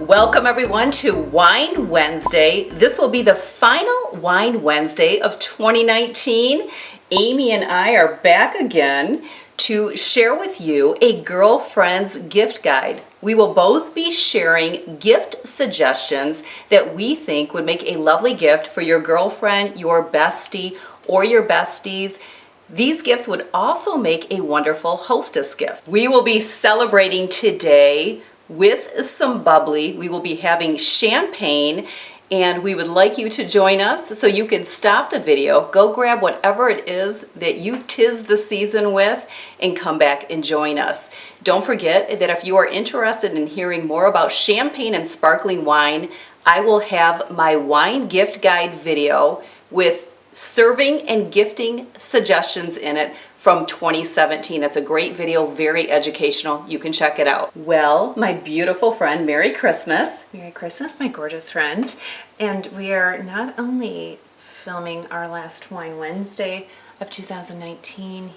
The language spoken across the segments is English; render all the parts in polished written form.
Welcome everyone to Wine Wednesday. This will be the final Wine Wednesday of 2019. Amy and I are back again to share with you a girlfriend's gift guide. We will both be sharing gift suggestions that we think would make a lovely gift for your girlfriend, your bestie, or your besties. These gifts would also make a wonderful hostess gift. We will be celebrating today with some bubbly. We will be having champagne, and we would like you to join us, so you can stop the video, go grab whatever it is that you tis the season with, and come back and join us. Don't forget that if you are interested in hearing more about champagne and sparkling wine, I will have my wine gift guide video with serving and gifting suggestions in it from 2017. It's a great video, very educational. You can check it out. Well, my beautiful friend, Merry Christmas. Merry Christmas, my gorgeous friend. And we are not only filming our last Wine Wednesday of 2019,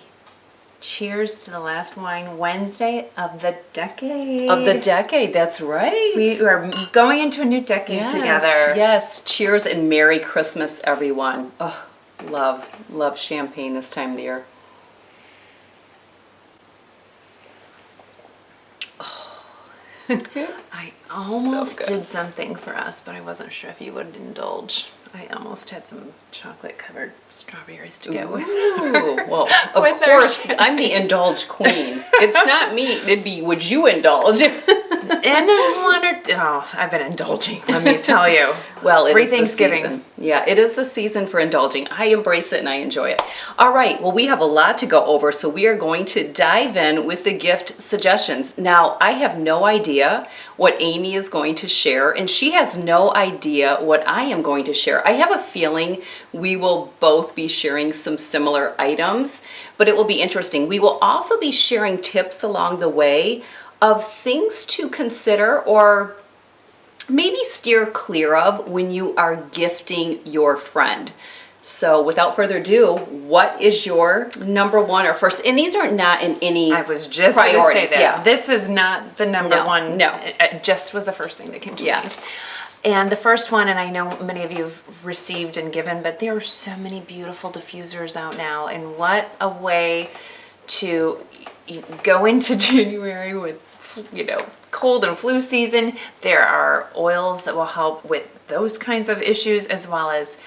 cheers to the last Wine Wednesday of the decade. Of the decade, that's right. We are going into a new decade together. Yes, cheers and Merry Christmas, everyone. Oh, love champagne this time of the year. I almost did something for us, but I wasn't sure if you would indulge. I almost had some chocolate-covered strawberries to go with. Ooh, well, of course, I'm the indulge queen. It's not me. It'd be, would you indulge? And I've been indulging, let me tell you. Well, it is the Thanksgivings. season. Yeah, it is the season for indulging. I embrace it and I enjoy it. All right, well, we have a lot to go over, so we are going to dive in with the gift suggestions. Now, I have no idea what Amy is going to share, and she has no idea what I am going to share. I have a feeling we will both be sharing some similar items, but it will be interesting. We will also be sharing tips along the way of things to consider or maybe steer clear of when you are gifting your friend. So without further ado, what is your number one or first? And these are not in any I was just priority. going to say that. Yeah. This is not the number one. No. It just was the first thing that came to mind. And the first one, and I know many of you have received and given, but there are so many beautiful diffusers out now. And what a way to go into January with, cold and flu season. There are oils that will help with those kinds of issues, as well as,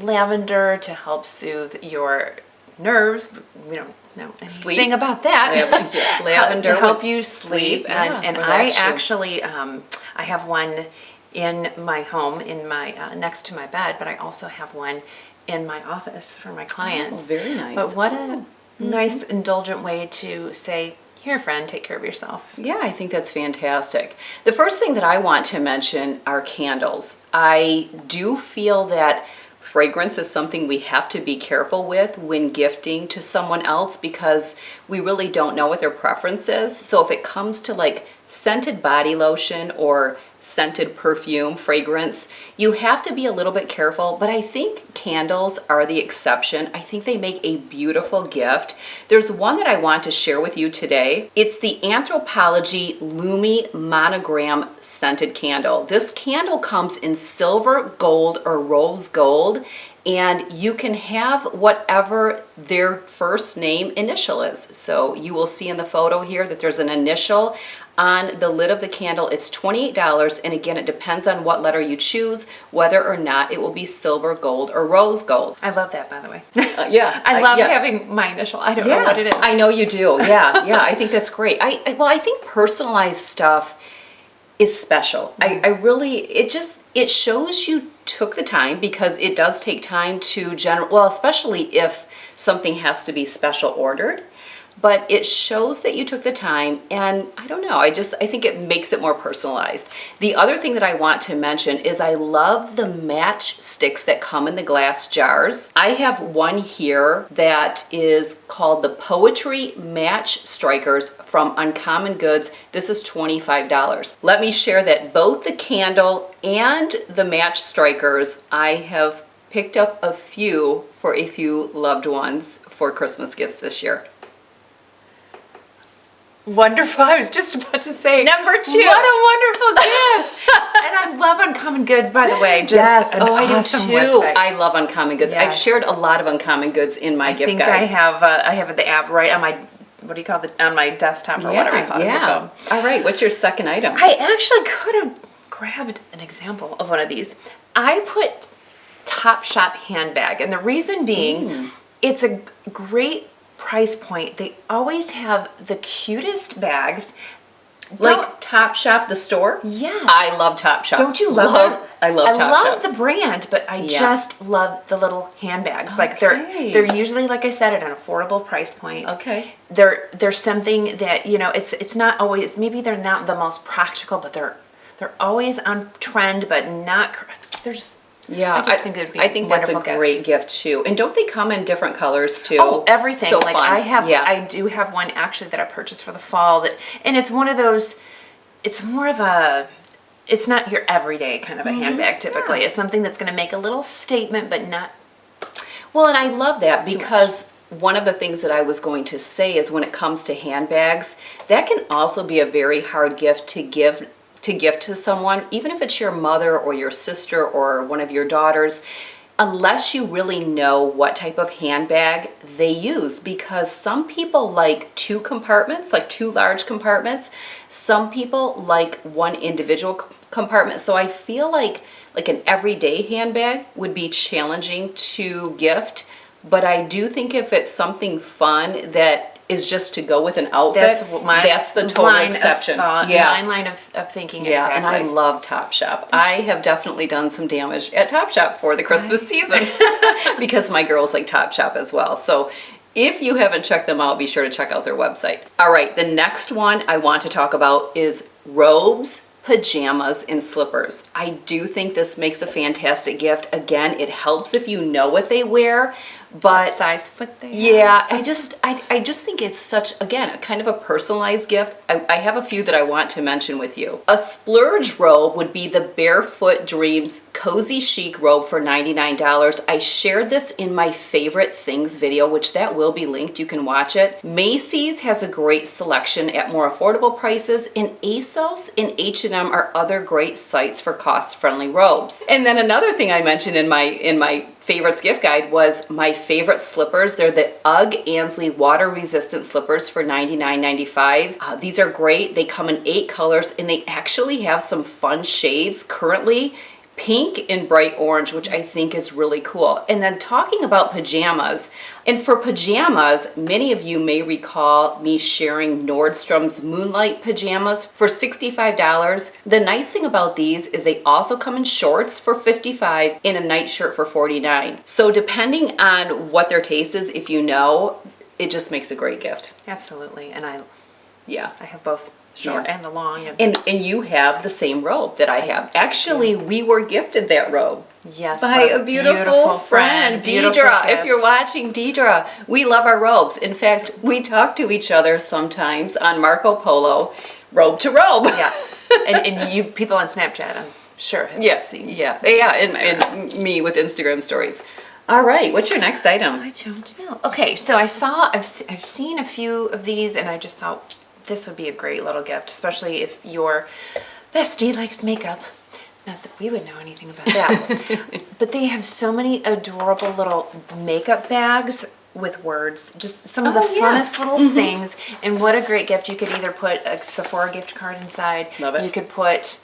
lavender to help soothe your nerves. We don't know anything about that. Lavender to help you sleep. Yeah, and I actually, I have one in my home, in my next to my bed, but I also have one in my office for my clients. Oh, very nice. But what a nice, indulgent way to say, here, friend, take care of yourself. Yeah, I think that's fantastic. The first thing that I want to mention are candles. I do feel that fragrance is something we have to be careful with when gifting to someone else, because we really don't know what their preference is. So if it comes to like scented body lotion or scented perfume, fragrance, you have to be a little bit careful, but I think candles are the exception. I think they make a beautiful gift. There's one that I want to share with you today. It's the Anthropologie Lumi Monogrammed Scented Candle. This candle comes in silver, gold, or rose gold, and you can have whatever their first name initial is. So you will see in the photo here that there's an initial on the lid of the candle. It's $28, and again, it depends on what letter you choose, whether or not it will be silver, gold, or rose gold. I love that, by the way. Yeah. I love having my initial. I don't know what it is. I know you do. Yeah, I think that's great. I think personalized stuff is special. I really, it shows you took the time, because it does take time to especially if something has to be special ordered. but it shows that you took the time, and I don't know, I think it makes it more personalized. The other thing that I want to mention is I love the match sticks that come in the glass jars. I have one here that is called the Poetry Match Strikers from Uncommon Goods. This is $25. Let me share that both the candle and the match strikers, I have picked up a few for a few loved ones for Christmas gifts this year. Wonderful. I was just about to say, Number 2. What a wonderful gift. And I love Uncommon Goods, by the way. Just yes, an I awesome do too. website. I love Uncommon Goods. Yes. I've shared a lot of Uncommon Goods in my gift guides. I have the app right on my, what do you call it, on my desktop or whatever you call it. Yeah. All right. What's your second item? I actually could have grabbed an example of one of these. I put TopShop handbag, and the reason being, it's a great price point. They always have the cutest bags. Like TopShop, the store? Yes. I love TopShop. Don't you love it? I love TopShop. I love the brand, but I just love the little handbags. Like they're usually, like I said, at an affordable price point. Okay. They're something that, you know, it's not always, maybe they're not the most practical, but they're always on trend, but not, they're just, yeah, I think it'd be I think that's a great gift too. And don't they come in different colors too? Oh, everything. So like fun. I do have one actually that I purchased for the fall and it's one of those, it's more of a, it's not your everyday kind of a handbag typically. Yeah. It's something that's going to make a little statement, but not. Well, and I love that because one of the things that I was going to say is when it comes to handbags, that can also be a very hard gift to give to someone, even if it's your mother or your sister or one of your daughters, unless you really know what type of handbag they use, because some people like 2 compartments, like 2 large compartments. Some people like one individual compartment. So I feel like an everyday handbag would be challenging to gift, but I do think if it's something fun that is just to go with an outfit, that's the total exception. My line of thinking. Yeah, exactly. and I love TopShop. I have definitely done some damage at TopShop for the Christmas season because my girls like TopShop as well. So if you haven't checked them out, be sure to check out their website. All right, the next one I want to talk about is robes, pajamas, and slippers. I do think this makes a fantastic gift. Again, it helps if you know what they wear. But what size foot they have. Yeah, I just think it's such, again, a kind of a personalized gift. I have a few that I want to mention with you. A splurge robe would be the Barefoot Dreams Cozy Chic robe for $99. I shared this in my favorite things video, which that will be linked. You can watch it. Macy's has a great selection at more affordable prices, and ASOS and H&M are other great sites for cost-friendly robes. And then another thing I mentioned in my favorites gift guide was my favorite slippers. They're the UGG Ansley water resistant slippers for $99.95. These are great. They come in 8 colors and they actually have some fun shades currently. Pink and bright orange, which I think is really cool. And then talking about pajamas, and for pajamas, many of you may recall me sharing Nordstrom's Moonlight pajamas for $65. The nice thing about these is they also come in shorts for $55 and a nightshirt for $49. So depending on what their taste is, if you know, it just makes a great gift. Absolutely, and I have both. Short and the long. And you have the same robe that I have. Actually, we were gifted that robe. Yes. By a beautiful friend, Deidre. If you're watching, Deidre, we love our robes. In fact, we talk to each other sometimes on Marco Polo, robe to robe. Yes. and you people on Snapchat, I'm sure have seen. Yeah, and me with Instagram stories. All right, what's your next item? I don't know. Okay, so I've seen a few of these, and I just thought this would be a great little gift, especially if your bestie likes makeup. Not that we would know anything about that. But they have so many adorable little makeup bags with words. Just some of the funnest little things. And what a great gift. You could either put a Sephora gift card inside. Love it. You could put,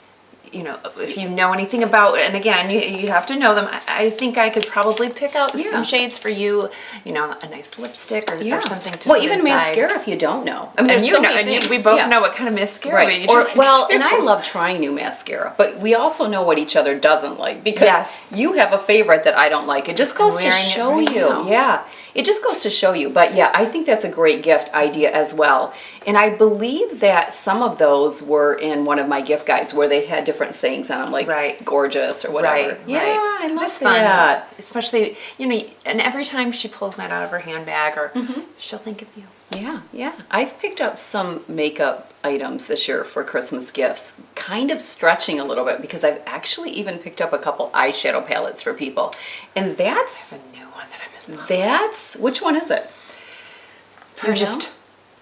you know, if you know anything about, and again, you have to know them. I think I could probably pick out some shades for you, you know, a nice lipstick or something to put even inside. Mascara if you don't know. I mean, there's so many things. We both know what kind of mascara we and I love trying new mascara, but we also know what each other doesn't like because you have a favorite that I don't like. It just goes to show you. Yeah. it just goes to show you. But yeah, I think that's a great gift idea as well. And I believe that some of those were in one of my gift guides where they had different sayings on them, like gorgeous or whatever. Right, Yeah, right. I love Just that. fun. Especially, and every time she pulls that out of her handbag, or she'll think of you. Yeah, yeah. I've picked up some makeup items this year for Christmas gifts, kind of stretching a little bit because I've actually even picked up a couple eyeshadow palettes for people. And that's a new one that I've been loving. Which one is it?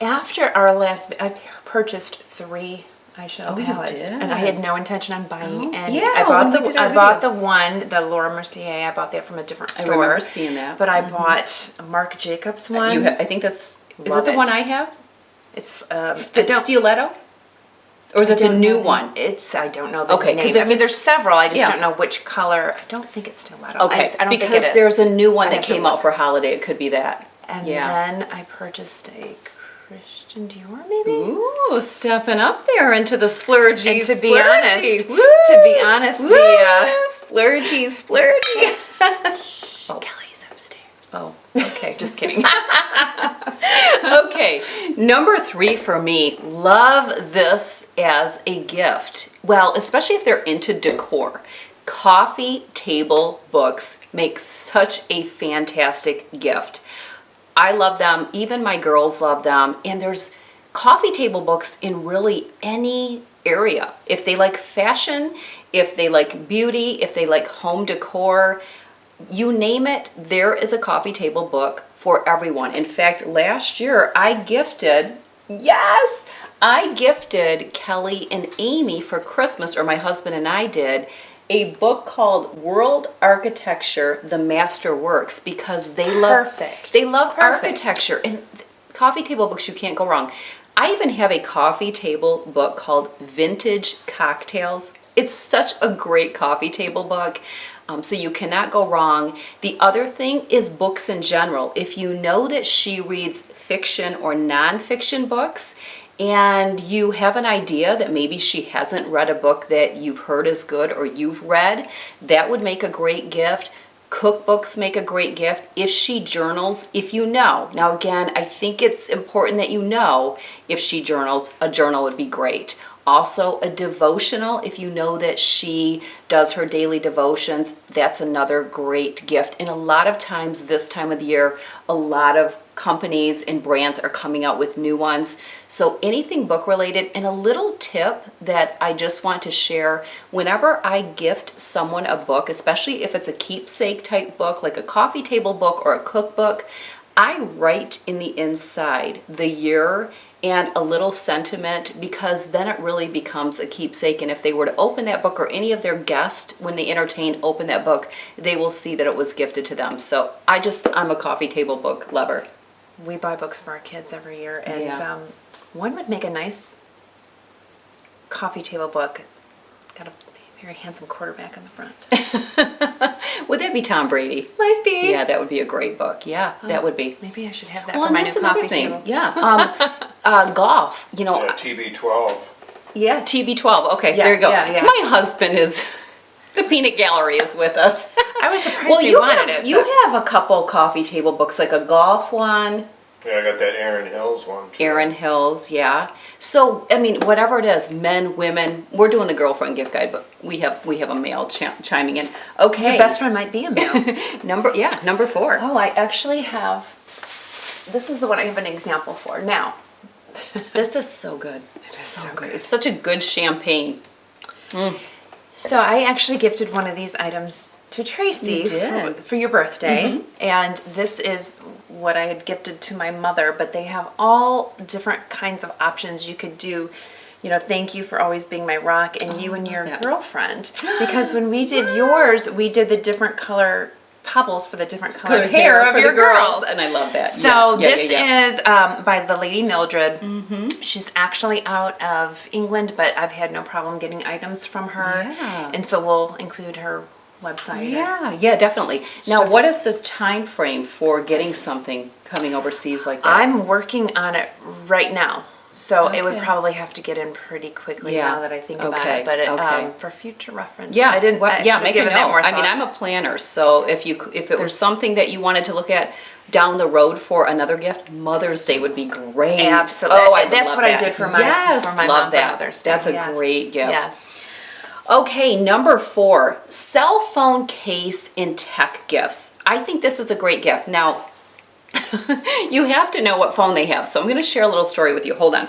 After our last, I purchased 3 eyeshadow palettes, you did? and I had no intention on buying any. Yeah, I bought when we did our I bought the one, the Laura Mercier. I bought that from a different store. I remember seeing that. But I bought a Marc Jacobs one. I think that's. Is Love it the it. one I have? It's Stiletto? Or is it the new one? I don't know the name. 'cause I mean, there's several. I just yeah. don't know which color. I don't think it's stiletto. Okay, I don't because think it is. there's a new one I that have to came out look. for holiday. It could be that. And yeah. then I purchased a Christian Dior, maybe. Ooh, stepping up there into the splurgy. And to be honest, Woo! Splurgy. Kelly's upstairs. Oh, okay. Just kidding. Okay, number 3 for me, love this as a gift. Well, especially if they're into decor. Coffee table books make such a fantastic gift. I love them, even my girls love them, and there's coffee table books in really any area. If they like fashion, if they like beauty, if they like home decor, you name it, there is a coffee table book for everyone. In fact, last year I gifted Kelly and Amy for Christmas, or my husband and I did, a book called World Architecture, The Master Works, because they love architecture. And coffee table books, you can't go wrong. I even have a coffee table book called Vintage Cocktails. It's such a great coffee table book. So you cannot go wrong. The other thing is books in general. If you know that she reads fiction or nonfiction books, and you have an idea that maybe she hasn't read a book that you've heard is good or you've read, that would make a great gift. Cookbooks make a great gift. If she journals, if you know. Now again, I think it's important that you know if she journals, a journal would be great. Also, a devotional, if you know that she does her daily devotions, that's another great gift. And a lot of times this time of the year, a lot of companies and brands are coming out with new ones. So anything book related. And a little tip that I just want to share, whenever I gift someone a book, especially if it's a keepsake type book, like a coffee table book or a cookbook, I write in the inside the year and a little sentiment, because then it really becomes a keepsake. And if they were to open that book, or any of their guests when they entertain open that book, they will see that it was gifted to them. So I'm a coffee table book lover. We buy books for our kids every year, and Yeah. One would make a nice coffee table book. It's got a very handsome quarterback on the front. Would that be Tom Brady? Might be. Yeah, that would be a great book. Yeah, that would be. Maybe I should have that Well, for my and new that's another coffee thing. table. Yeah. Golf. You know. Yeah, TB12. Yeah, TB12. Okay, Yeah, there you go. yeah. My husband is. The peanut gallery is with us. I was surprised you wanted it. You have a couple coffee table books, like a golf one. Yeah, I got that Erin Hills one. Too. Erin Hills, yeah. So, I mean, whatever it is, men, women, we're doing the girlfriend gift guide, but we have a male chiming in. Okay. Your best friend might be a male. number 4. Oh, I actually have, this is the one I have an example for. Now. This is so good. So good. It's such a good champagne. So I actually gifted one of these items to Tracy You did. for your birthday. And this is what I had gifted to my mother, but they have all different kinds of options you could do. You know, thank you for always being my rock, and you and your girlfriend. Because when we did yours, we did the different color pebbles for the different color hair of your girls. And I love that. So Yeah, this is by the Lady Mildred. She's actually out of England, but I've had no problem getting items from her. Yeah. And so we'll include her website. Yeah, definitely. Now, what is the time frame for getting something coming overseas like that? I'm working on it right now. So it would Okay. probably have to get in pretty quickly Yeah. now that I think about Okay. it. But Okay. For future reference, Yeah, I didn't. well, I yeah, should've make a given that note. more I mean, thought. I'm a planner, so if it was something that you wanted to look at down the road for another gift, Mother's Day would be great. Absolutely. Oh, I would That's love what I that. did for my yes, for my love mom that. for Mother's Day. That's a Yes. great gift. Yes. Okay, number 4, cell phone case and tech gifts. I think this is a great gift. Now, you have to know what phone they have, so I'm going to share a little story with you. Hold on.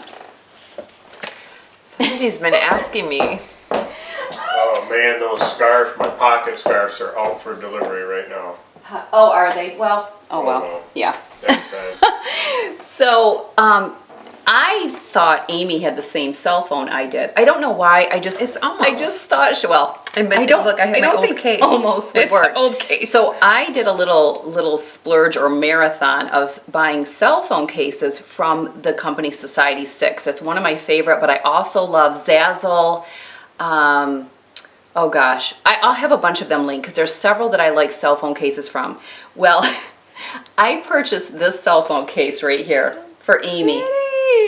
Somebody's been asking me. Oh man, those scarves, my pocket scarves are out for delivery right now. Oh, are they? Well, no. yeah. That's bad. So, I thought Amy had the same cell phone I did. I don't know why. I just thought But I don't look, I have my don't old think case. almost would It's work. the old case. So I did a little splurge or marathon of buying cell phone cases from the company Society 6. It's one of my favorite, but I also love Zazzle. Oh gosh, I'll have a bunch of them linked because there's several that I like cell phone cases from. Well, I purchased this cell phone case right here for Amy.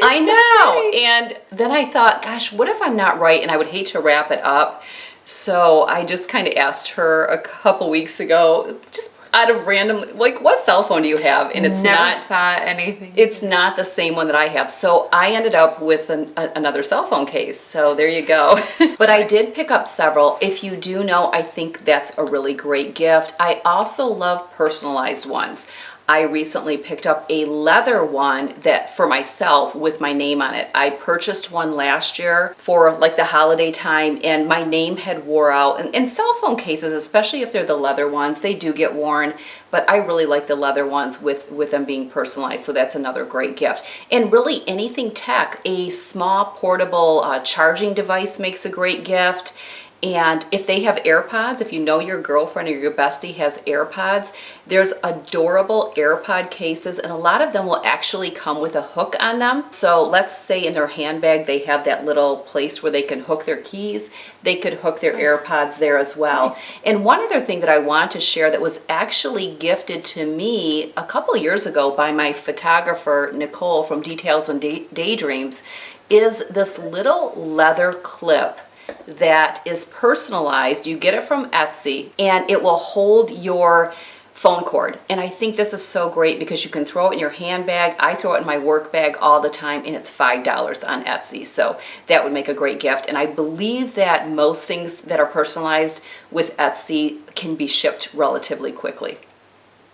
I know. And then I thought, gosh, what if I'm not right? And I would hate to wrap it up. So I just kind of asked her a couple weeks ago, just out of random, like, what cell phone do you have? And it's Never thought anything. it's not the same one that I have. So I ended up with another cell phone case. So there you go. But I did pick up several. If you do know, I think that's a really great gift. I also love personalized ones. I recently picked up a leather one that for myself with my name on it. I purchased one last year for like the holiday time and my name had wore out. And cell phone cases, especially if they're the leather ones, they do get worn. But I really like the leather ones with them being personalized. So that's another great gift. And really anything tech, a small portable charging device makes a great gift. And if they have AirPods, if you know your girlfriend or your bestie has AirPods, there's adorable AirPod cases, and a lot of them will actually come with a hook on them. So let's say in their handbag they have that little place where they can hook their keys. They could hook their AirPods there as well. And one other thing that I want to share that was actually gifted to me a couple years ago by my photographer, Nicole from Details and Daydreams, is this little leather clip that is personalized. You get it from Etsy and it will hold your phone cord. And I think this is so great because you can throw it in your handbag. I throw it in my work bag all the time and it's $5 on Etsy. So that would make a great gift. And I believe that most things that are personalized with Etsy can be shipped relatively quickly.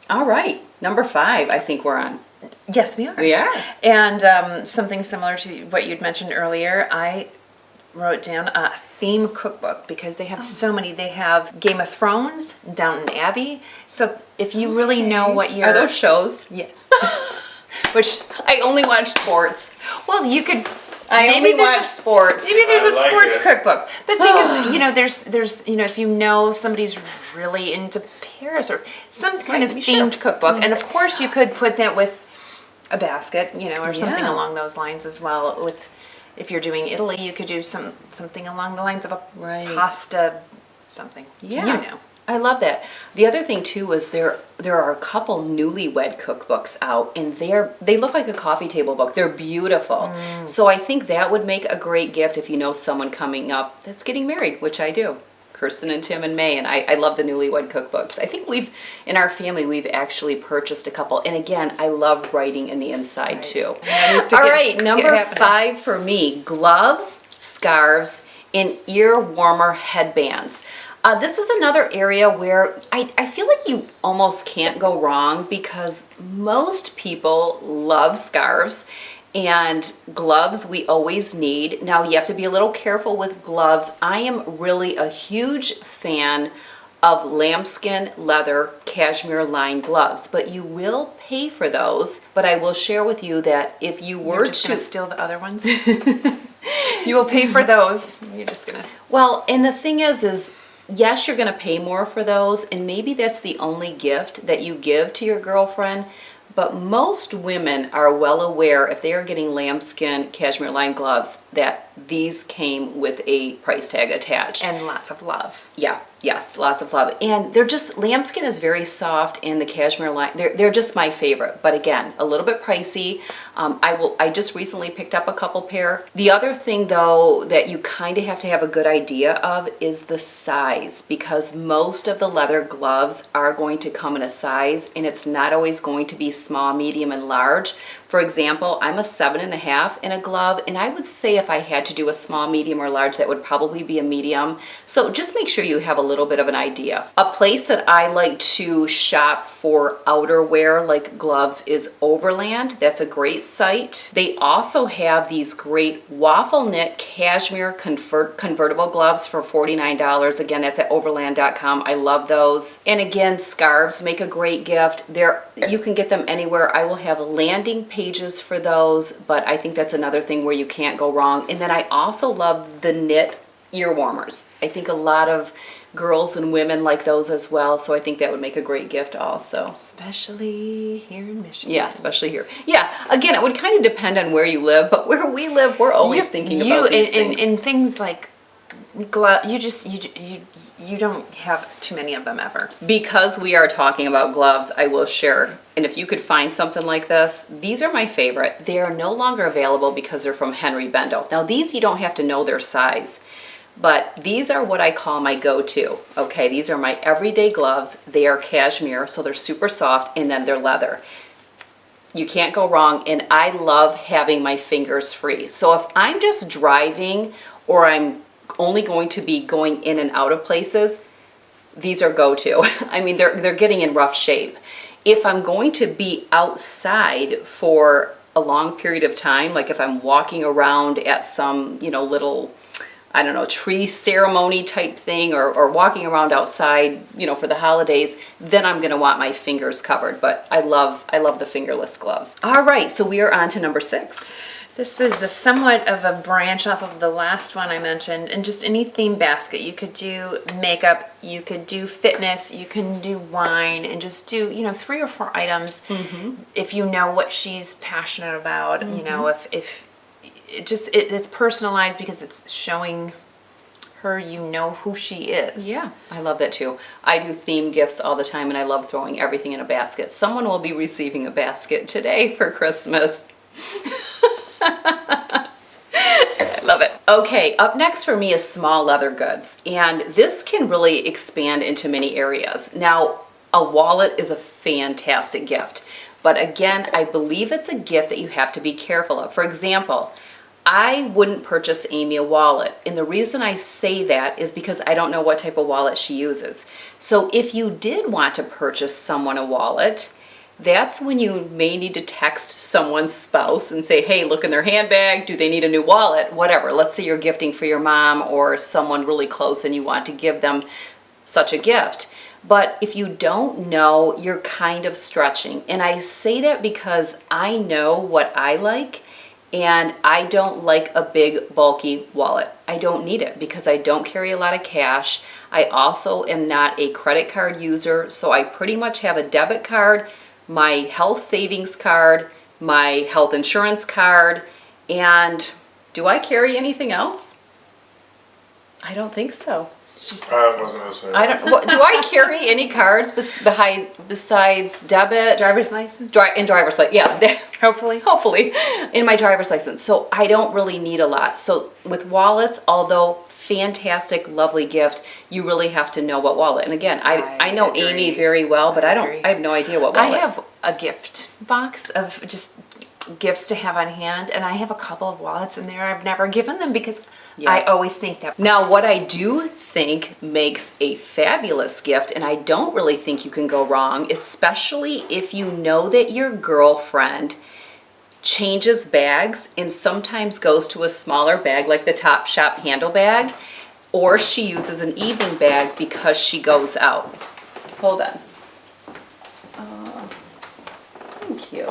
All right, number 5, I think we're on. Yes, we are. We are. And something similar to what you'd mentioned earlier, I wrote down a theme cookbook because they have so many. They have Game of Thrones, Downton Abbey. So if you really know what you're... Are those shows? Yes. Which, I only watch sports. well, you could... I maybe only there's watch sports. Maybe there's a I like sports it. cookbook. But think of, there's, if you know somebody's really into Paris or some kind of themed cookbook. And of course you could put that with a basket, or something Yeah. along those lines as well. With, if you're doing Italy, you could do something along the lines of a pasta something. Yeah. I love that. The other thing too is there are a couple newlywed cookbooks out and they look like a coffee table book. They're beautiful. So I think that would make a great gift if you know someone coming up that's getting married, which I do. Kirsten and Tim and May, and I love the newlywed cookbooks. I think in our family, we've actually purchased a couple. And again, I love writing in the inside too. All right, number 5 for me, gloves, scarves, and ear warmer headbands. This is another area where I feel like you almost can't go wrong because most people love scarves and gloves we always need. Now you have to be a little careful with gloves. I am really a huge fan of lambskin leather cashmere lined gloves, but you will pay for those. But I will share with you that if you were You're just going to steal the other ones? You will pay for those. You're just going to... Well, and the thing is yes, you're going to pay more for those, and maybe that's the only gift that you give to your girlfriend, but most women are well aware if they are getting lambskin cashmere lined gloves that these came with a price tag attached. And lots of love. Yeah. Yes, lots of love. And they're just, lambskin is very soft, and the cashmere line, they're just my favorite. But again, a little bit pricey. I just recently picked up a couple pair. The other thing though that you kind of have to have a good idea of is the size, because most of the leather gloves are going to come in a size, and it's not always going to be small, medium, and large. For example, I'm a 7.5 in a glove, and I would say if I had to do a small, medium, or large, that would probably be a medium. So just make sure you have a little bit of an idea. A place that I like to shop for outerwear like gloves is Overland. That's a great site. They also have these great waffle knit cashmere convertible gloves for $49. Again, that's at overland.com. I love those. And again, scarves make a great gift. You can get them anywhere. I will have landing pages for those, but I think that's another thing where you can't go wrong. And then I also love the knit ear warmers. I think a lot of girls and women like those as well, so I think that would make a great gift also. Especially here in Michigan. Yeah, especially here. Yeah, again, it would kind of depend on where you live, but where we live, we're always thinking about these things. And things like you don't have too many of them ever. Because we are talking about gloves, I will share, and if you could find something like this, these are my favorite. They are no longer available because they're from Henry Bendel. Now these, you don't have to know their size, but these are what I call my go-to. Okay, these are my everyday gloves. They are cashmere, so they're super soft, and then they're leather. You can't go wrong, and I love having my fingers free. So if I'm just driving, or I'm only going to be going in and out of places, these are go-to. I mean, they're getting in rough shape. If I'm going to be outside for a long period of time, like if I'm walking around at some, little, I don't know, tree ceremony type thing, or walking around outside, for the holidays, then I'm gonna want my fingers covered. But I love the fingerless gloves. All right, so we are on to number 6. This is somewhat of a branch off of the last one I mentioned, and just any theme basket. You could do makeup, you could do fitness, you can do wine, and just do 3 or 4 items. If you know what she's passionate about, if it's personalized because it's showing her who she is. Yeah, I love that too. I do theme gifts all the time, and I love throwing everything in a basket. Someone will be receiving a basket today for Christmas. I love it. Okay, up next for me is small leather goods, and this can really expand into many areas. Now, a wallet is a fantastic gift, but again, I believe it's a gift that you have to be careful of. For example, I wouldn't purchase Amy a wallet, and the reason I say that is because I don't know what type of wallet she uses. So if you did want to purchase someone a wallet, that's when you may need to text someone's spouse and say, hey, look in their handbag, do they need a new wallet? Whatever. Let's say you're gifting for your mom or someone really close and you want to give them such a gift. But if you don't know, you're kind of stretching. And I say that because I know what I like, and I don't like a big bulky wallet. I don't need it because I don't carry a lot of cash. I also am not a credit card user, so I pretty much have a debit card, my health savings card, my health insurance card, and do I carry anything else? I don't think so. I wasn't listening. I don't. Do I carry any cards besides debit? Driver's license? And driver's license, yeah. Hopefully. In my driver's license. So I don't really need a lot. So with wallets, although fantastic, lovely gift, you really have to know what wallet. And again, I know agree. Amy very well, but I have no idea what wallet. I have a gift box of just gifts to have on hand, and I have a couple of wallets in there. I've never given them because I always think that. Now, what I do think makes a fabulous gift, and I don't really think you can go wrong, especially if you know that your girlfriend changes bags and sometimes goes to a smaller bag like the TopShop handle bag, or she uses an evening bag because she goes out. Hold on. Thank you.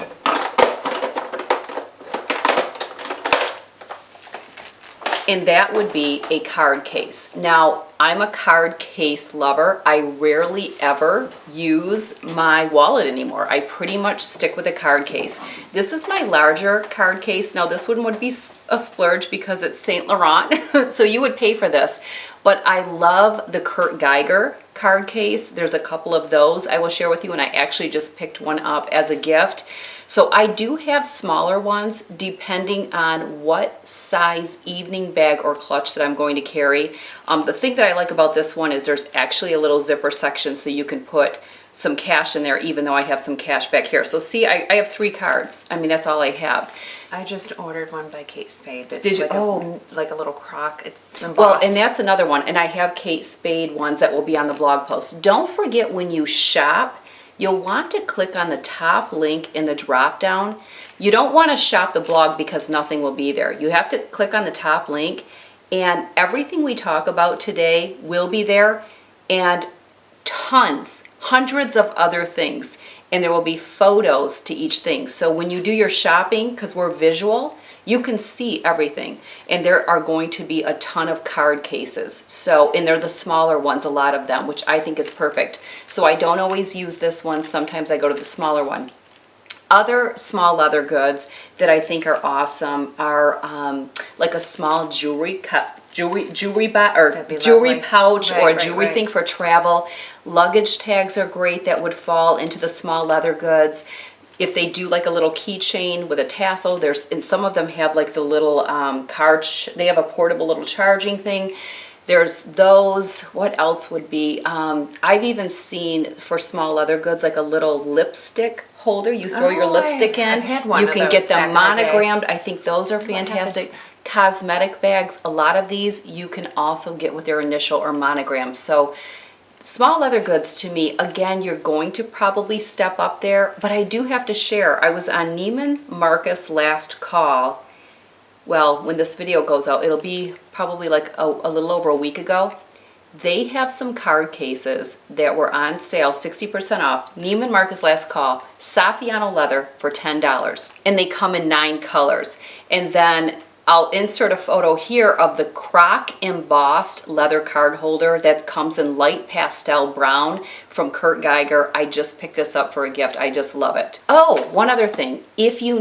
and that would be a card case. Now, I'm a card case lover. I rarely ever use my wallet anymore. I pretty much stick with a card case. This is my larger card case. Now, this one would be a splurge because it's Saint Laurent, so you would pay for this. But I love the Kurt Geiger card case. There's a couple of those I will share with you, and I actually just picked one up as a gift. So I do have smaller ones depending on what size evening bag or clutch that I'm going to carry. The thing that I like about this one is there's actually a little zipper section so you can put some cash in there, even though I have some cash back here. So see, I have 3 cards. I mean, that's all I have. I just ordered one by Kate Spade. It's Did you? Like a little crock. It's embossed. Well, and that's another one. And I have Kate Spade ones that will be on the blog post. Don't forget, when you shop, you'll want to click on the top link in the drop down. You don't want to shop the blog because nothing will be there. You have to click on the top link, and everything we talk about today will be there, and tons, hundreds of other things. And there will be photos to each thing. So when you do your shopping, because we're visual, you can see everything. And there are going to be a ton of card cases. So, and they're the smaller ones, a lot of them, which I think is perfect. So I don't always use this one. Sometimes I go to the smaller one. Other small leather goods that I think are awesome are like a small jewelry cup, jewelry pouch, or a jewelry thing for travel. Luggage tags are great that would fall into the small leather goods. If they do like a little keychain with a tassel, and some of them have like the little they have a portable little charging thing. There's those. What else would be? I've even seen for small leather goods like a little lipstick holder. You throw your lipstick in. I've had one you of can those get them back in the day. monogrammed. I think those are fantastic. Cosmetic bags, a lot of these you can also get with their initial or monogram. So small leather goods, to me, again, you're going to probably step up there, but I do have to share. I was on Neiman Marcus last call. Well, when this video goes out, it'll be probably like a little over a week ago. They have some card cases that were on sale, 60% off. Neiman Marcus last call, Saffiano leather for $10. And they come in 9 colors. And then I'll insert a photo here of the croc embossed leather card holder that comes in light pastel brown from Kurt Geiger. I just picked this up for a gift. I just love it. Oh, one other thing. If your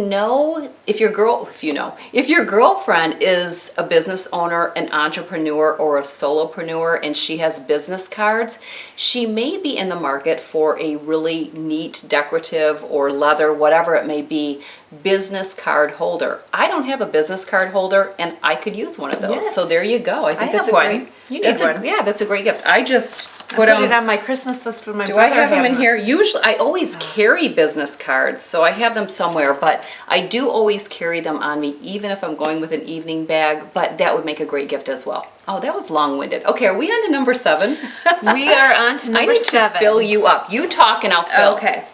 girlfriend is a business owner, an entrepreneur, or a solopreneur, and she has business cards, she may be in the market for a really neat decorative or leather, whatever it may be, business card holder. I don't have a business card holder, and I could use one of those. Yes. So there you go. I think that's have a one. great. You need one. Yeah, that's a great gift. I just put it on my Christmas list for my do brother. I have them in here? Usually, I always carry business cards, so I have them somewhere, but I do always carry them on me, even if I'm going with an evening bag, but that would make a great gift as well. Oh, that was long-winded. Okay, are we on to number 7? We are on to number 7. I need to fill you up. You talk and I'll fill. Okay.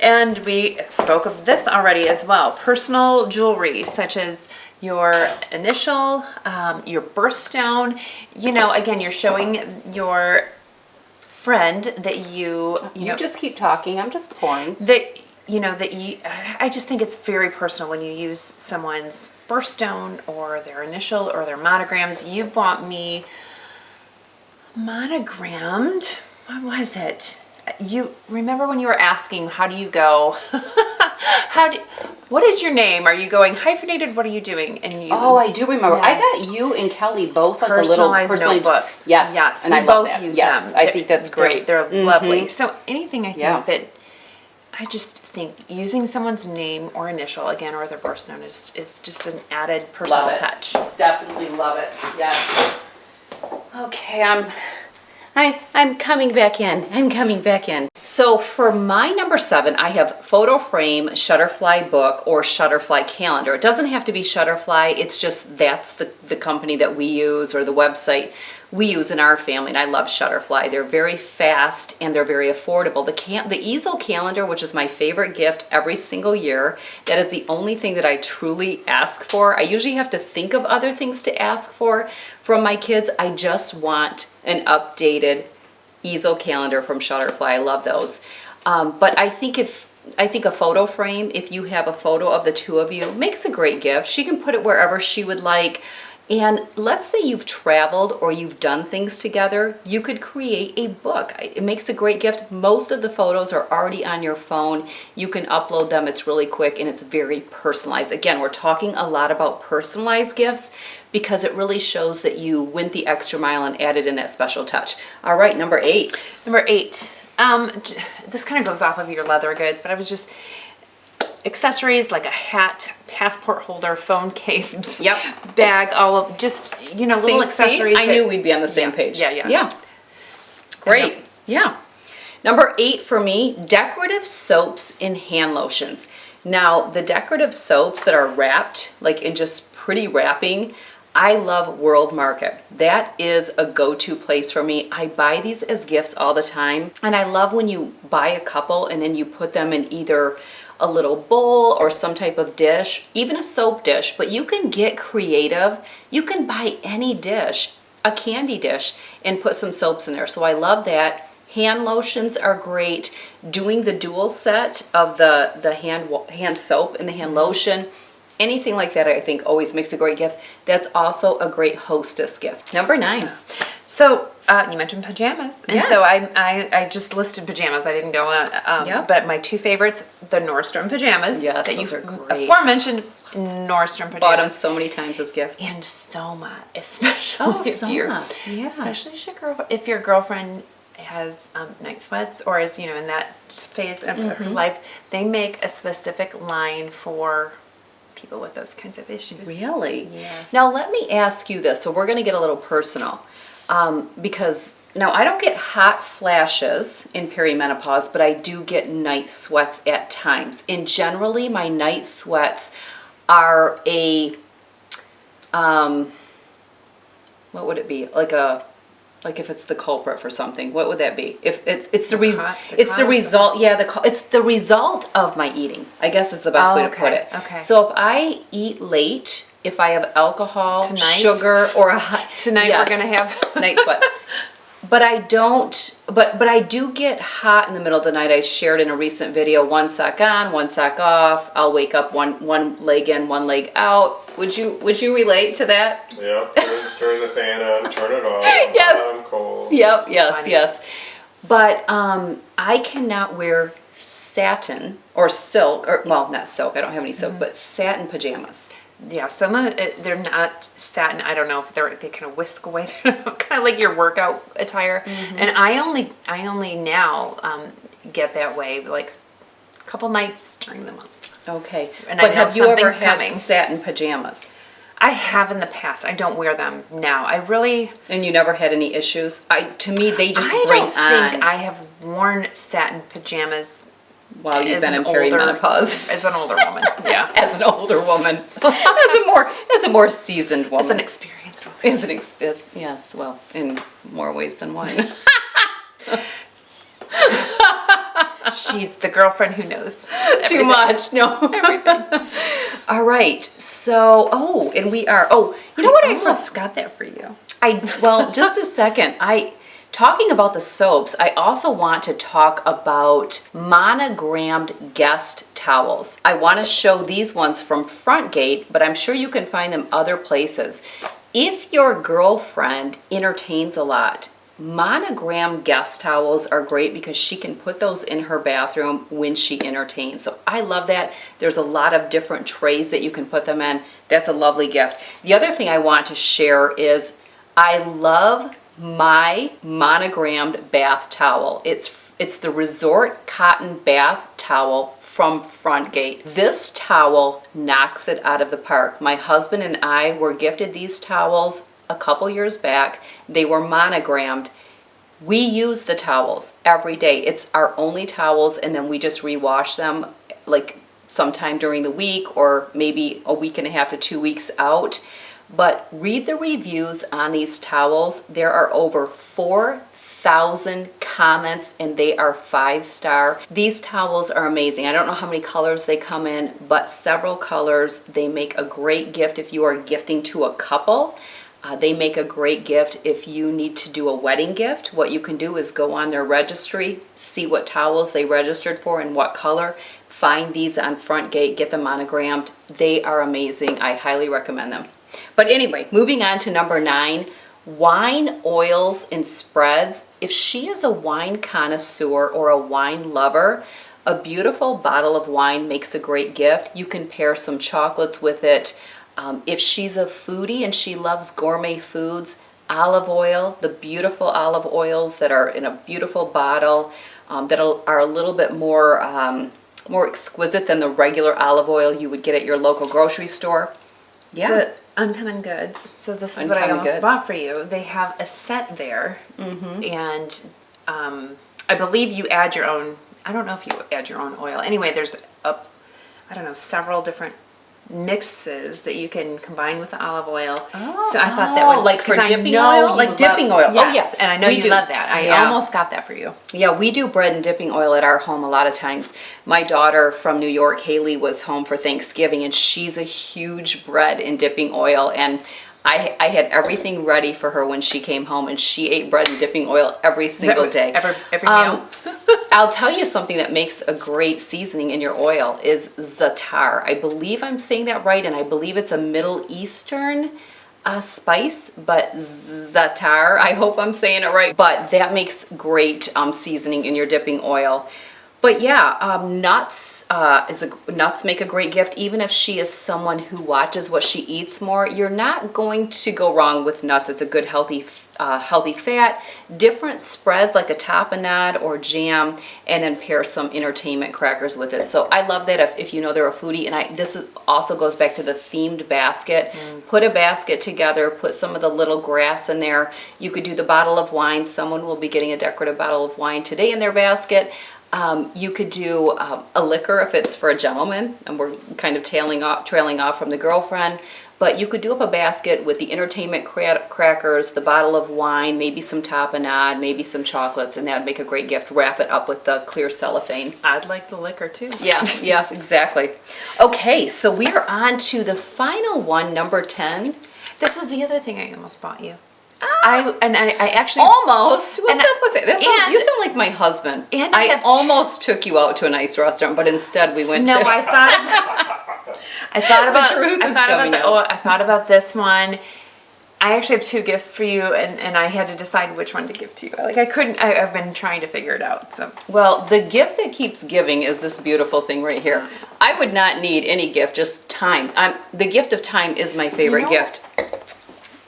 And we spoke of this already as well. Personal jewelry, such as your initial, your birthstone. You know, again, you're showing your friend that you just keep talking. I'm just pouring. I just think it's very personal when you use someone's birthstone or their initial or their monograms. You bought me monogrammed. What was it? You remember when you were asking, how do you go? What is your name? Are you going hyphenated? What are you doing? Oh, I do remember. Yes. I got you and Kelly both like personalized a little notebooks. Yes, and we I both love that. use yes, them. I think that's great. They're lovely. So anything I think Yeah. that I just think using someone's name or initial again or their birthstone is just an added personal Love it. touch. Definitely love it. Yes. Okay, I'm coming back in. I'm coming back in. So for my number 7, I have Photo Frame Shutterfly book or Shutterfly calendar. It doesn't have to be Shutterfly. It's just that's the company that we use or the website we use in our family, and I love Shutterfly. They're very fast and they're very affordable. The easel calendar, which is my favorite gift every single year, that is the only thing that I truly ask for. I usually have to think of other things to ask for from my kids. I just want an updated easel calendar from Shutterfly. I love those. But I think a photo frame, if you have a photo of the two of you, makes a great gift. She can put it wherever she would like. And let's say you've traveled or you've done things together, you could create a book. It makes a great gift. Most of the photos are already on your phone. You can upload them. It's really quick and it's very personalized. Again, we're talking a lot about personalized gifts because it really shows that you went the extra mile and added in that special touch. All right, number 8. Number 8. This kind of goes off of your leather goods, but I was just accessories like a hat, passport holder, phone case, bag, all of just, little accessories. I knew we'd be on the same page. Yeah. Great. Yeah. Number 8 for me, decorative soaps and hand lotions. Now, the decorative soaps that are wrapped, like in just pretty wrapping, I love World Market. That is a go-to place for me. I buy these as gifts all the time. And I love when you buy a couple and then you put them in either a little bowl or some type of dish, even a soap dish, but you can get creative. You can buy any dish, a candy dish, and put some soaps in there. So I love that. Hand lotions are great. Doing the dual set of the hand soap and the hand lotion, anything like that I think always makes a great gift. That's also a great hostess gift. Number 9. So you mentioned pajamas, and Yes. so I just listed pajamas. I didn't go on, but my 2 favorites, the Nordstrom pajamas. Yes, that those you are great. aforementioned Nordstrom pajamas. Bought them so many times as gifts. And Soma, especially Soma. Yeah. especially if your girlfriend has night sweats or is in that phase of her life, they make a specific line for people with those kinds of issues. Really? Yes. Now let me ask you this. So we're going to get a little personal because now I don't get hot flashes in perimenopause, but I do get night sweats at times. And generally my night sweats are what would it be? Like if it's the culprit for something, what would that be? If it's the result, it's the result of my eating, I guess is the best way to put it. Okay. So if I eat late, if I have alcohol, Tonight? sugar, or Tonight yes, we're gonna have night sweats. But I don't, but I do get hot in the middle of the night. I shared in a recent video, 1 sock on, 1 sock off. I'll wake up one leg in, 1 leg out. Would you relate to that? Yeah, turn the fan on, turn it off. Yes. I'm cold. Yep, yes, Funny. yes. But I cannot wear satin or silk, or well, not silk, I don't have any silk, but satin pajamas. Yeah, some of it, they're not satin. I don't know if they kind of whisk away, kind of like your workout attire. And I only now get that way like a couple nights during the month. Okay. And but I know have you ever something's had coming. satin pajamas? I have in the past. I don't wear them now. I really. And you never had any issues? To me, they just I bring don't on think I have worn satin pajamas while you've as been in an older- perimenopause. as an older woman. Yeah, As an older woman, as a more seasoned woman, as an experienced woman. yes, well, in more ways than one. She's the girlfriend who knows Too everything. much, no. Everything. All right, so and we are. Oh, you know what? I almost got that for you. well, just a second. Talking about the soaps, I also want to talk about monogrammed guest towels. I want to show these ones from Frontgate, but I'm sure you can find them other places. If your girlfriend entertains a lot, monogrammed guest towels are great because she can put those in her bathroom when she entertains. So I love that. There's a lot of different trays that you can put them in. That's a lovely gift. The other thing I want to share is I love my monogrammed bath towel. It's the Resort Cotton Bath Towel from Frontgate. This towel knocks it out of the park. My husband and I were gifted these towels a couple years back. They were monogrammed. We use the towels every day. It's our only towels, and then we just rewash them like sometime during the week or maybe a week and a half to 2 weeks out. But read the reviews on these towels. There are over 4,000 comments and they are 5-star. These towels are amazing. I don't know how many colors they come in, but several colors. They make a great gift if you are gifting to a couple. They make a great gift if you need to do a wedding gift. What you can do is go on their registry, see what towels they registered for and what color. Find these on Frontgate, get them monogrammed. They are amazing. I highly recommend them. But anyway, moving on to number 9, wine oils and spreads. If she is a wine connoisseur or a wine lover, a beautiful bottle of wine makes a great gift. You can pair some chocolates with it. If she's a foodie and she loves gourmet foods, olive oil, the beautiful olive oils that are in a beautiful bottle, that are a little bit more exquisite than the regular olive oil you would get at your local grocery store. Yeah. The Uncommon Goods. So this is what I almost bought for you. They have a set there, and I believe you add your own. I don't know if you add your own oil. Anyway, there's several different mixes that you can combine with the olive oil. Oh, so I thought that would, like for dipping oil, like dipping oil. Yes, oh yeah, and I know you love that. I almost got that for you. Yeah, we do bread and dipping oil at our home a lot of times. My daughter from New York, Haley, was home for Thanksgiving, and she's a huge bread and dipping oil, and I had everything ready for her when she came home, and she ate bread and dipping oil every single day. Every meal. I'll tell you something that makes a great seasoning in your oil is za'atar. I believe I'm saying that right, and I believe it's a Middle Eastern spice, but za'atar, I hope I'm saying it right. But that makes great seasoning in your dipping oil. But yeah, nuts make a great gift. Even if she is someone who watches what she eats more, you're not going to go wrong with nuts. It's a good healthy fat. Different spreads like a tapenade or jam, and then pair some entertainment crackers with it. So I love that if you know they're a foodie. And also goes back to the themed basket. Put a basket together. Put some of the little grass in there. You could do the bottle of wine. Someone will be getting a decorative bottle of wine today in their basket. You could do a liquor if it's for a gentleman, and we're kind of trailing off from the girlfriend. But you could do up a basket with the entertainment crackers, the bottle of wine, maybe some tapenade, maybe some chocolates, and that would make a great gift. Wrap it up with the clear cellophane. I'd like the liquor too. Yeah, exactly. Okay, so we are on to the final one, number 10. This was the other thing I almost bought you. I actually almost. What's up with it? You sound like my husband. And I almost took you out to a nice restaurant, but instead we went to. I thought about this one. I actually have 2 gifts for you, and I had to decide which one to give to you. I've been trying to figure it out. So well, the gift that keeps giving is this beautiful thing right here. I would not need any gift, just time. The gift of time is my favorite gift.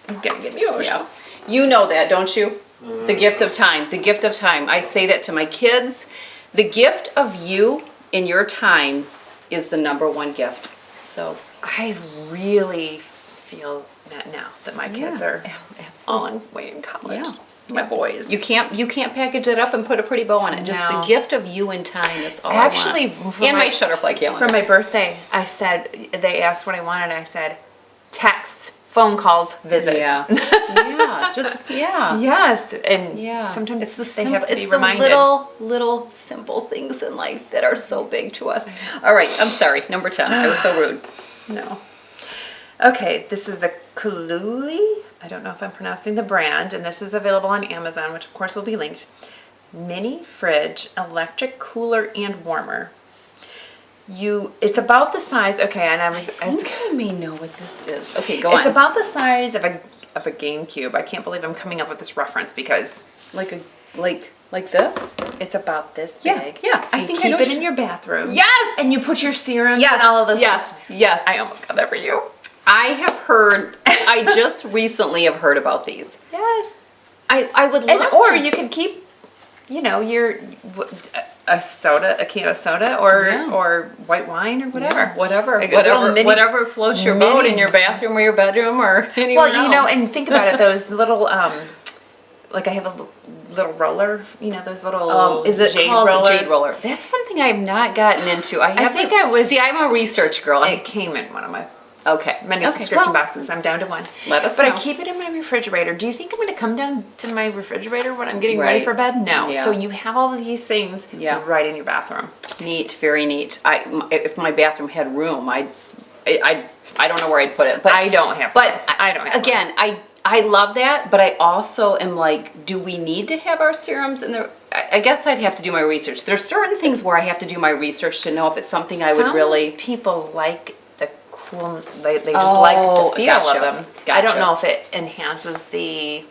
I'm gonna give you a show. You know that, don't you? The gift of time. The gift of time. I say that to my kids. The gift of you in your time is the number one gift. So I really feel that now that my kids are all way in college. Yeah. My boys. You can't package it up and put a pretty bow on it. Just the gift of you in time. That's all Actually, I want. And my shutterfly calendar. For my birthday, they asked what I wanted. I said, texts, phone calls, visits. Yeah. Yes, and sometimes it's they have to be reminded. The little simple things in life that are so big to us. All right, I'm sorry. Number 10. I was so rude. No. Okay, this is the Kaluli. I don't know if I'm pronouncing the brand, and this is available on Amazon, which of course will be linked. Mini fridge, electric cooler and warmer. It's about the size. Okay, and I think I may know what this is. Okay, go on. It's about the size of a GameCube. I can't believe I'm coming up with this reference because like this. It's about this big. Yeah. So you keep it in your bathroom. Yes. And you put your serums and all of this. Yes. I almost got that for you. I have heard. I just recently have heard about these. Yes. I would love to. Or you could keep, your a can of soda, or white wine, or whatever. Yeah, whatever floats your boat in your bathroom or your bedroom or anywhere else. And think about it. Those little, like I have a little roller. Those little. Is it jade called roller? The jade roller? That's something I have not gotten into. See, I'm a research girl. It came in one of my. Okay. Many subscription boxes. I'm down to one. Let us know. know. I keep it in my refrigerator. Do you think I'm going to come down to my refrigerator when I'm getting ready for bed? No. Yeah. So you have all of these things right in your bathroom. Neat. Very neat. If my bathroom had room, I don't know where I'd put it. But I don't have. But I don't have. Again, I love that, but I also am like, do we need to have our serums in there? I guess I'd have to do my research. There's certain things where I have to do my research to know if it's something I would really. People like the cool. They just like the feel gotcha, of them. I don't know if it enhances the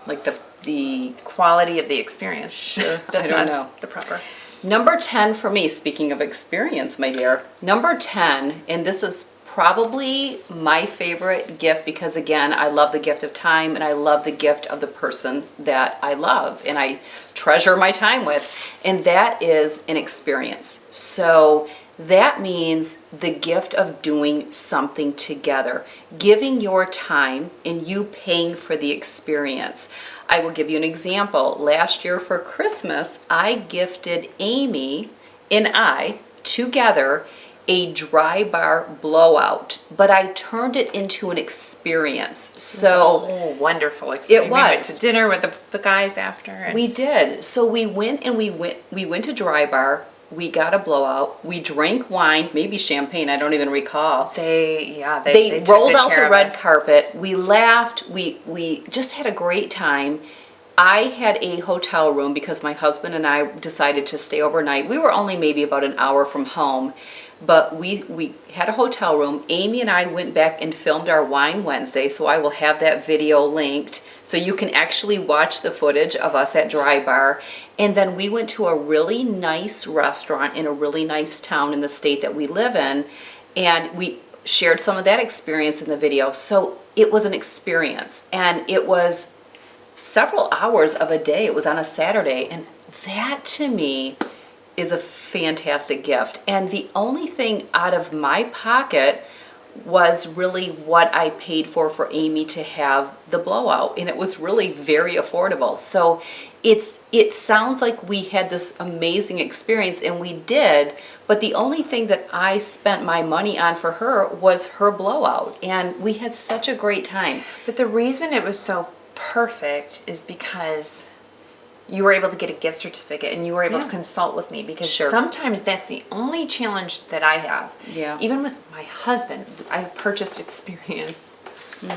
like the quality of the experience. Sure, That's I don't not know. the proper. Number 10 for me, speaking of experience, my dear. Number 10, and this is probably my favorite gift because, again, I love the gift of time and I love the gift of the person that I love and I treasure my time with, and that is an experience. So that means the gift of doing something together, giving your time and you paying for the experience. I will give you an example. Last year for Christmas, I gifted Amy and I together a dry bar blowout, but I turned it into an experience. So Oh, wonderful experience. It was. We went to dinner with the guys after. And we did. So we went to Dry Bar. We got a blowout. We drank wine, maybe champagne. I don't even recall. They took rolled good out care the of red us. carpet. We laughed. We just had a great time. I had a hotel room because my husband and I decided to stay overnight. We were only maybe about an hour from home, but we had a hotel room. Amy and I went back and filmed our Wine Wednesday, so I will have that video linked so you can actually watch the footage of us at Dry Bar. And then we went to a really nice restaurant in a really nice town in the state that we live in, and we shared some of that experience in the video. So it was an experience, and it was several hours of a day. It was on a Saturday, and that to me is a fantastic gift. And the only thing out of my pocket was really what I paid for Amy to have the blowout, and it was really very affordable. So it sounds like we had this amazing experience, and we did, but the only thing that I spent my money on for her was her blowout, and we had such a great time. But the reason it was so perfect is because you were able to get a gift certificate and you were able to consult with me, because Sure. sometimes that's the only challenge that I have. Yeah. Even with my husband, I purchased experience.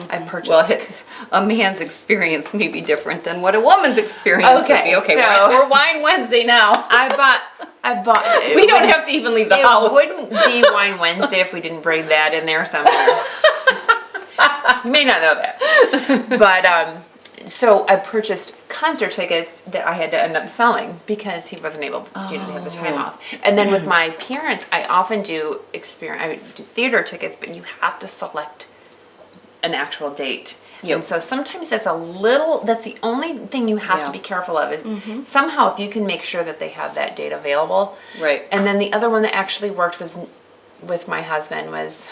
I purchased. Well, a man's experience may be different than what a woman's experience would be. Okay, so- we're Wine Wednesday now. I bought. We don't have to even leave the house. It wouldn't be Wine Wednesday if we didn't bring that in there somewhere. You may not know that, but so I purchased concert tickets that I had to end up selling because he wasn't able to, to have the time off. And then with my parents, I often do I do theater tickets, but you have to select an actual date. Yep. And so sometimes that's the only thing you have to be careful of is somehow if you can make sure that they have that date available. Right. And then the other one that actually worked was with my husband was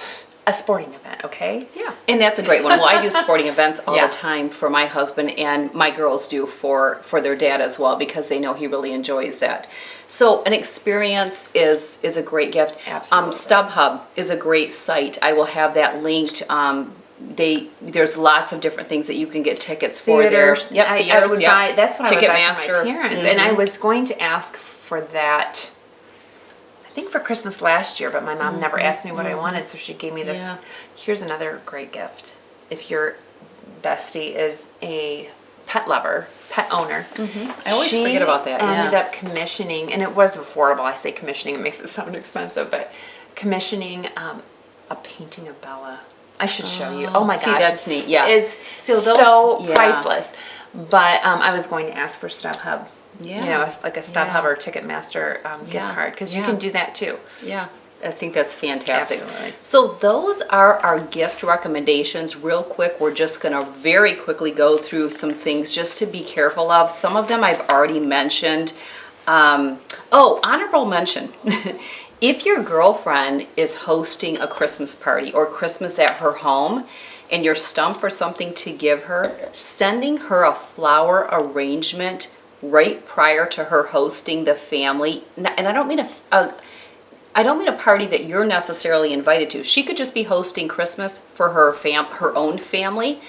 a sporting event, okay? Yeah, and that's a great one. Well, I do sporting events all Yeah. the time for my husband, and my girls do for their dad as well, because they know he really enjoys that. So an experience is a great gift. Absolutely. StubHub is a great site. I will have that linked. There's lots of different things that you can get tickets for Theaters. there. Yep, I theaters, would yep. buy. That's what I would buy Ticketmaster. for my parents, and I was going to ask for that. I think for Christmas last year, but my mom never asked me what I wanted, so she gave me this. Yeah. Here's another great gift. If your bestie is a pet lover, pet owner, I always forget about that. She ended Yeah. up commissioning, and it was affordable. I say commissioning; it makes it sound expensive, but commissioning a painting of Bella. I should show you. Oh my see, gosh, that's neat. Yeah. It's So so those- yeah. priceless. But I was going to ask for StubHub. Yeah. You know, like a StubHub Yeah. or Ticketmaster gift Yeah. card, because you Yeah. can do that too. Yeah, I think that's fantastic. Absolutely. So those are our gift recommendations. Real quick, we're just going to very quickly go through some things just to be careful of. Some of them I've already mentioned. Honorable mention. If your girlfriend is hosting a Christmas party or Christmas at her home, and you're stumped for something to give her, sending her a flower arrangement right prior to her hosting the family, and I don't mean a party that you're necessarily invited to. She could just be hosting Christmas for her own family.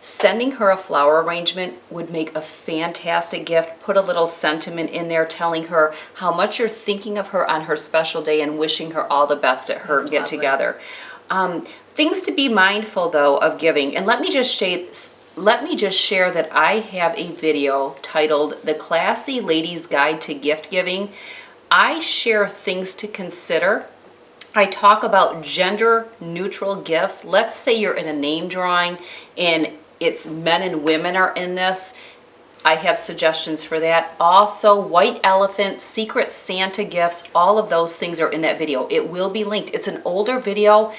Sending her a flower arrangement would make a fantastic gift. Put a little sentiment in there telling her how much you're thinking of her on her special day and wishing her all the best at her That's get lovely. together. Things to be mindful though of giving, and let me just share that I have a video titled "The Classy Lady's Guide to Gift Giving." I share things to consider I talk about gender neutral gifts. Let's say you're in a name drawing and it's men and women are in this. I have suggestions for that. Also, White Elephant, Secret Santa gifts, all of those things are in that video. It will be linked. It's an older video,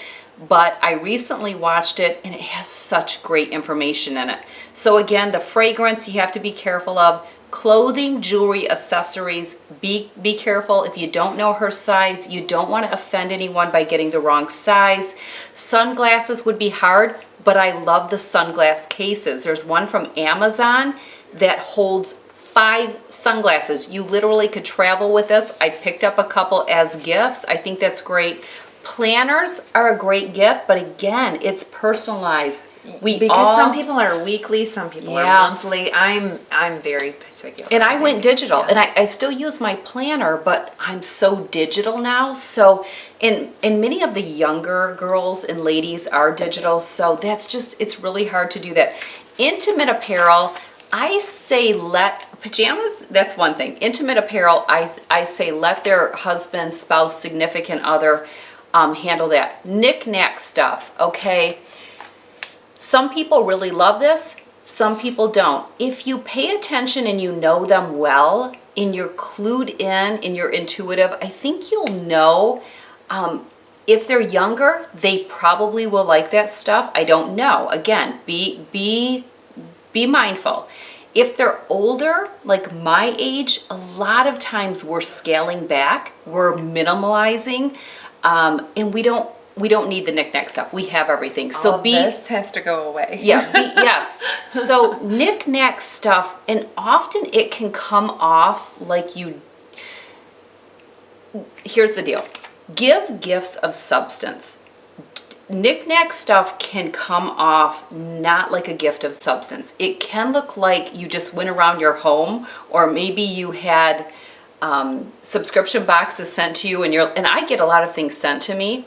but I recently watched it and it has such great information in it. So again, the fragrance you have to be careful of. Clothing, jewelry, accessories, be careful. If you don't know her size, you don't want to offend anyone by getting the wrong size. Sunglasses would be hard, but I love the sunglass cases. There's one from Amazon that holds 5 sunglasses. You literally could travel with this. I picked up a couple as gifts. I think that's great. Planners are a great gift, but again, it's personalized. Because some people are weekly, some people are monthly. I'm very particular. And I went digital, and I still use my planner, but I'm so digital now. So, and many of the younger girls and ladies are digital, so it's really hard to do that. Intimate apparel, I say pajamas, that's one thing. Intimate apparel, I say let their husband, spouse, significant other handle that. Knick-knack stuff, okay? Some people really love this, some people don't. If you pay attention and you know them well, and you're clued in and you're intuitive, I think you'll know. If they're younger, they probably will like that stuff. I don't know. Again, be mindful. If they're older, like my age, a lot of times we're scaling back, we're minimalizing, and we don't need the knick-knack stuff. We have everything. So this has to go away. Yes. So knick-knack stuff, and often it can come off like here's the deal. Give gifts of substance. Knick-knack stuff can come off not like a gift of substance. It can look like you just went around your home, or maybe you had subscription boxes sent to you, and I get a lot of things sent to me.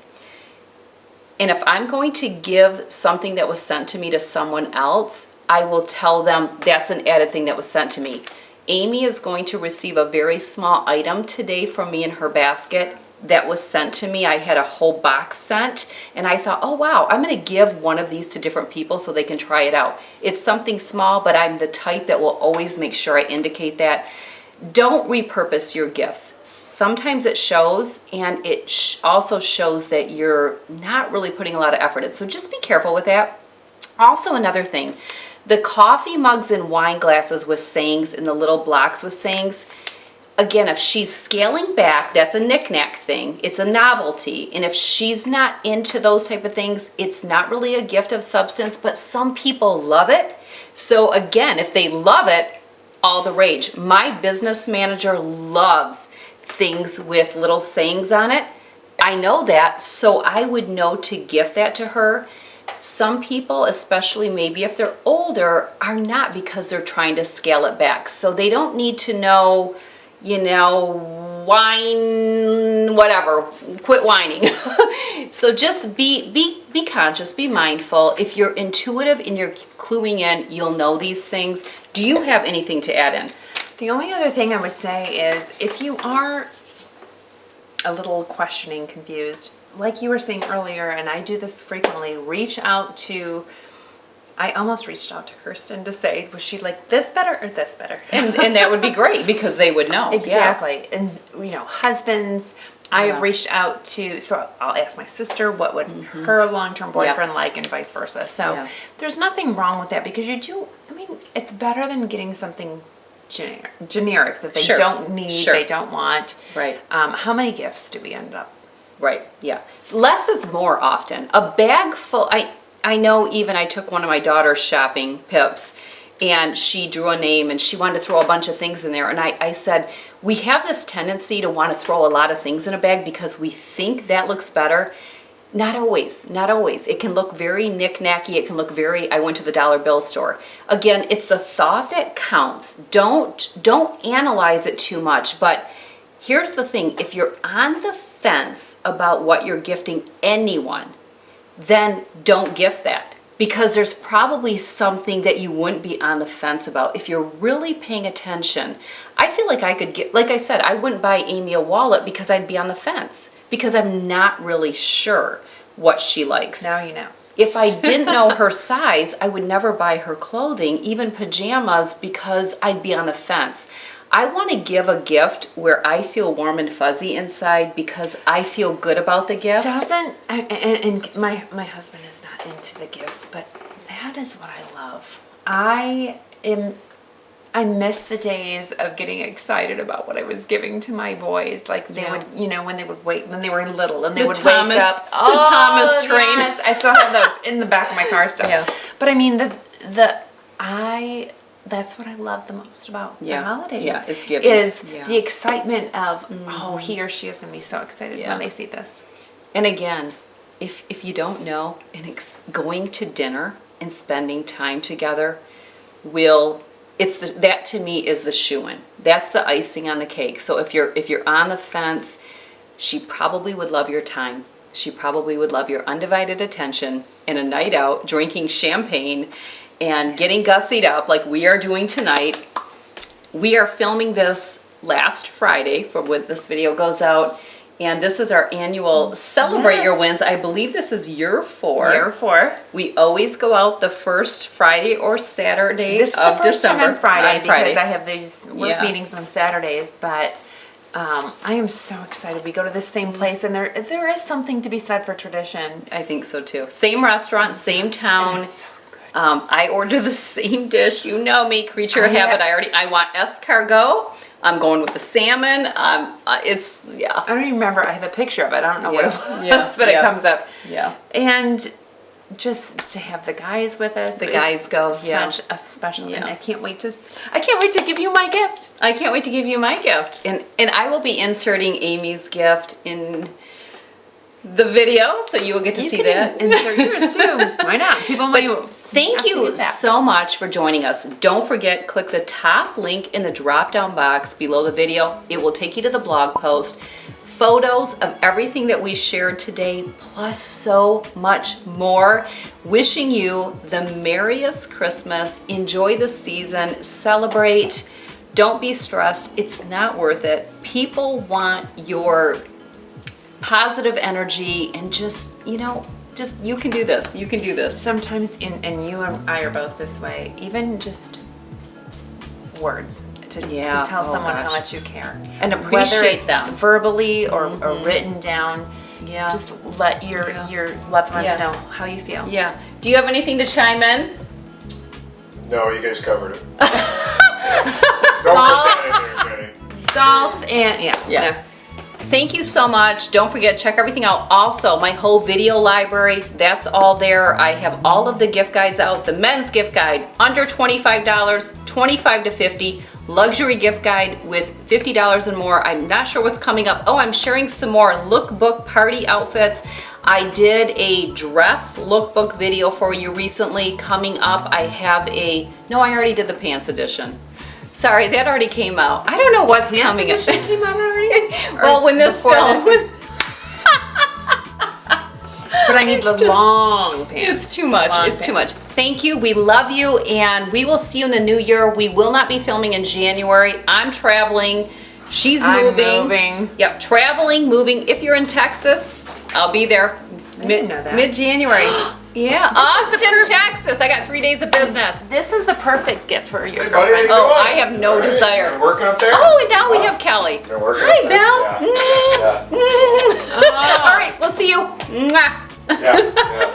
And if I'm going to give something that was sent to me to someone else, I will tell them that's an added thing that was sent to me. Amy is going to receive a very small item today from me in her basket that was sent to me. I had a whole box sent, and I thought, oh wow, I'm going to give one of these to different people so they can try it out. It's something small, but I'm the type that will always make sure I indicate that. Don't repurpose your gifts. Sometimes it shows, and it also shows that you're not really putting a lot of effort in. So just be careful with that. Also, another thing, the coffee mugs and wine glasses with sayings and the little blocks with sayings, again, if she's scaling back, that's a knick-knack thing. It's a novelty. And if she's not into those type of things, it's not really a gift of substance, but some people love it. So again, if they love it, all the rage. My business manager loves things with little sayings on it. I know that, so I would know to gift that to her. Some people, especially maybe if they're older, are not, because they're trying to scale it back. So they don't need to know, whine, whatever, quit whining. So just be conscious, be mindful. If you're intuitive and you're cluing in, you'll know these things. Do you have anything to add in? The only other thing I would say is, if you are a little questioning, confused, like you were saying earlier, and I do this frequently, I almost reached out to Kirsten to say, was she like this better or this better? And that would be great, because they would know. Exactly. Yeah. And husbands, I have reached out to, so I'll ask my sister what would her long-term boyfriend like, and vice versa. So there's nothing wrong with that, because it's better than getting something generic that they don't need, they don't want. Right. How many gifts do we end up? Right, yeah. Less is more often. A bag full, I know, even I took one of my daughter's shopping, Pips, and she drew a name and she wanted to throw a bunch of things in there. And I said, we have this tendency to want to throw a lot of things in a bag because we think that looks better. Not always, not always. It can look very knick-knacky. It can look very, I went to the dollar bill store. Again, it's the thought that counts. Don't analyze it too much. But here's the thing. If you're on the fence about what you're gifting anyone, then don't gift that, because there's probably something that you wouldn't be on the fence about. If you're really paying attention, I feel like I could get, like I said, I wouldn't buy Amy a wallet because I'd be on the fence. because I'm not really sure what she likes. Now you know. If I didn't know her size, I would never buy her clothing, even pajamas, because I'd be on the fence. I want to give a gift where I feel warm and fuzzy inside because I feel good about the gift. And my husband is not into the gifts, but that is what I love. I miss the days of getting excited about what I was giving to my boys. Like they would, when they would when they were little and they would wake up. The Thomas train. Yes, I still have those in the back of my car still. Yeah. But I mean, that's what I love the most about the holidays. Yeah, it's giving. Is the excitement of, he or she is going to be so excited when they see this. And again, if you don't know, going to dinner and spending time together that to me is the shoo-in. That's the icing on the cake. So if you're on the fence, she probably would love your time. She probably would love your undivided attention and a night out, drinking champagne and getting gussied up like we are doing tonight. We are filming this last Friday for when this video goes out. And this is our annual Celebrate Your Wins. I believe this is year 4. Year 4. We always go out the first Friday or Saturday This is of the first December. time on Friday because Friday. I have these work meetings on Saturdays. But I am so excited. We go to the same place, and there is something to be said for tradition. I think so too. Same restaurant, same town. It's so good. I order the same dish. You know me, creature of habit. I want escargot. I'm going with the salmon. I don't even remember. I have a picture of it. I don't know what it was, but it comes up. Yeah. And just to have the guys with us. The guys go. Such a special. And I can't wait to give you my gift. I can't wait to give you my gift. And I will be inserting Amy's gift in the video, so you will get to see that. Insert yours too. Why not? People might. Thank you so much for joining us. Don't forget, click the top link in the drop-down box below the video. It will take you to the blog post. Photos of everything that we shared today, plus so much more. Wishing you the merriest Christmas. Enjoy the season. Celebrate. Don't be stressed. It's not worth it. People want your positive energy and just you can do this. You can do this. Sometimes, and you and I are both this way, even just words to tell someone how much you care. And appreciate them. Verbally or written down. Yeah. Just let your loved ones know how you feel. Yeah. Do you have anything to chime in? No, you guys covered it. Don't put that in there, Jenny. Golf and No. Thank you so much. Don't forget, check everything out. Also, my whole video library, that's all there. I have all of the gift guides out. The men's gift guide, under $25, $25 to $50. Luxury gift guide with $50 and more. I'm not sure what's coming up. Oh, I'm sharing some more lookbook party outfits. I did a dress lookbook video for you recently. Coming up, I have I already did the pants edition. Sorry, that already came out. I don't know what's coming up. Came out already? Well, when this film. But I need the long pants. It's too much. It's too much. Thank you. We love you, and we will see you in the new year. We will not be filming in January. I'm traveling. She's moving. Yep, traveling, moving. If you're in Texas, I'll be there mid-January. Yeah, Austin, Texas. I got 3 days of business. This is the perfect gift for your Hey, buddy, how you Oh, doing? I have no desire. You're working up there? Oh, and now we have Kelly. They're working Hi, up there? Belle. Yeah. All right, we'll see you. Mwah. Yeah.